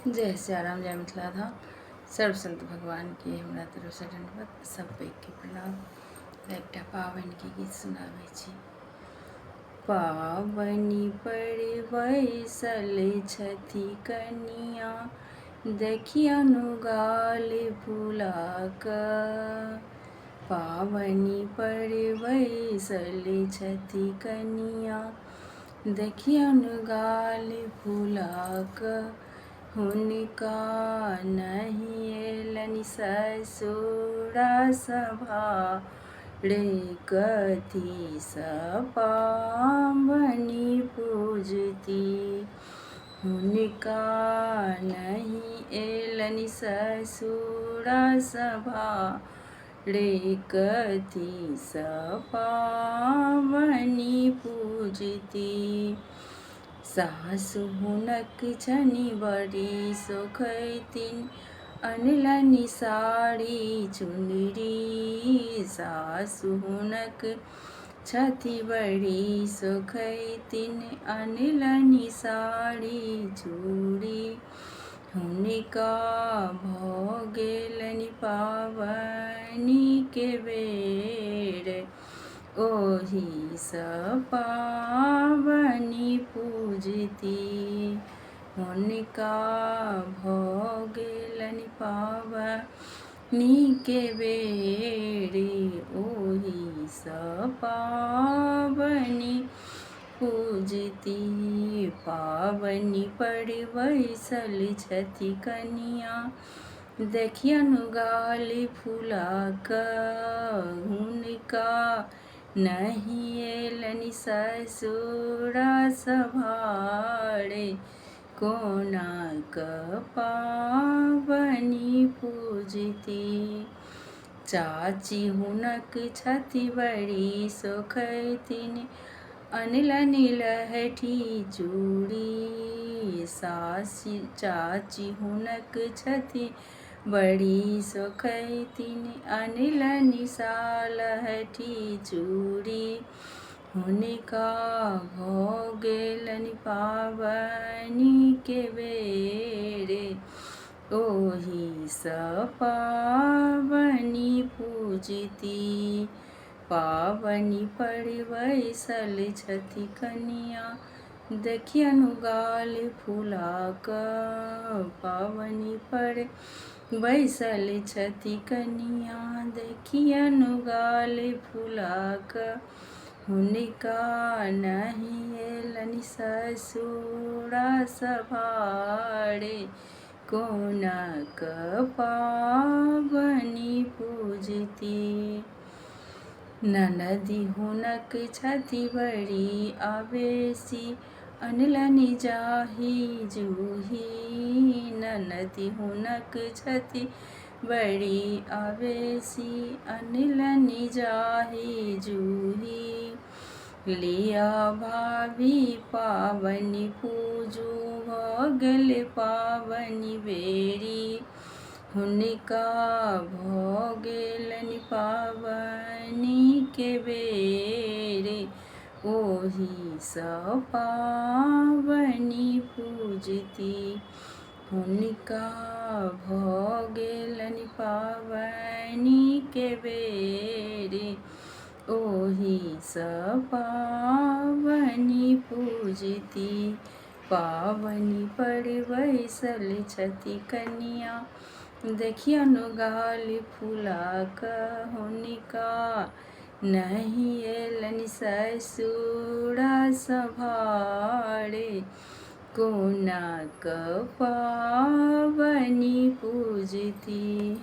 जय सियाराम, जय मिथिला धाम। सर्व संत भगवान की हमरा तरफ से दंडवत, सब पैघ के प्रणाम। एकटा पाबनि के गीत सुनाबै छी। पाबनि पर बैसल छथि कनिया, देखियनु गाल फुला कऽ। पाबनि पर बैसल छथि कनिया, देखियनु गाल फुला कऽ। हुनका नहीं एलनि ससुरा सभारे, कथी सँ पाबनि पूजती। हुनका नहीं एलनि ससुरा सभारे, कथी सँ पाबनि पूजती। सासु हुनक छनि बड़ी सोखैतिन, अनलनि साड़ी चुनरी। सासु हुनक छथि बड़ी सोखैतिन, अनलनि साड़ी चूड़ी। हुनका भऽ गेलनि पाबनि के बेर, ओहि सँ पाबनि पूजती। हुनका भऽ गेलनि पाबनि के बेर, ओहि सँ पाबनि पूजती। पाबनि पर बैसल छथि कनिया, देखियनु गाल फुला कऽ। हुनका नहीं एलनि ससुरा सभारे, कोना कऽ पाबनि पूजती। चाची हुनक छथि बड़ी सोखैतिन, अनलनि लहठी चूड़ी। चाची हुनक छथि बड़ी सोखैतिन, अनलनि लहठी चूड़ी। हुनका भऽ गेलनि पाबनि के बेर, ओहि सँ पाबनि पूजती। पाबनि पर बैसल छथि कनिया, देखियनु गाल फुला कऽ। पाबनि पर बैसल छथि कनिया, देखियनु गाल फुला कऽ। हुनका नहीं एलनि ससुरा सभारे, कोना कऽ पाबनि पूजती। ननदि हुनक छथि बड़ी आवेशी, अनलनि जाही जूही। ननदि हुनक छथि बड़ी आवेशी, अनलनि जाही जूही। लिया भाभी पाबनि पूजू, भऽ गेल पाबनि बेरी। हुनका भऽ गेलनि पाबनि के बेर, ओहि सँ पाबनि पूजती। हुनका भऽ गेलनि पाबनि के बेर, ओहि सँ पाबनि पूजती। पाबनि पर बैसल छथि कनिया, देखियनु गाल फुला कऽ। हुनका नहीं एलनि ससुरा सभारे, कोना कऽ पाबनि पूजती।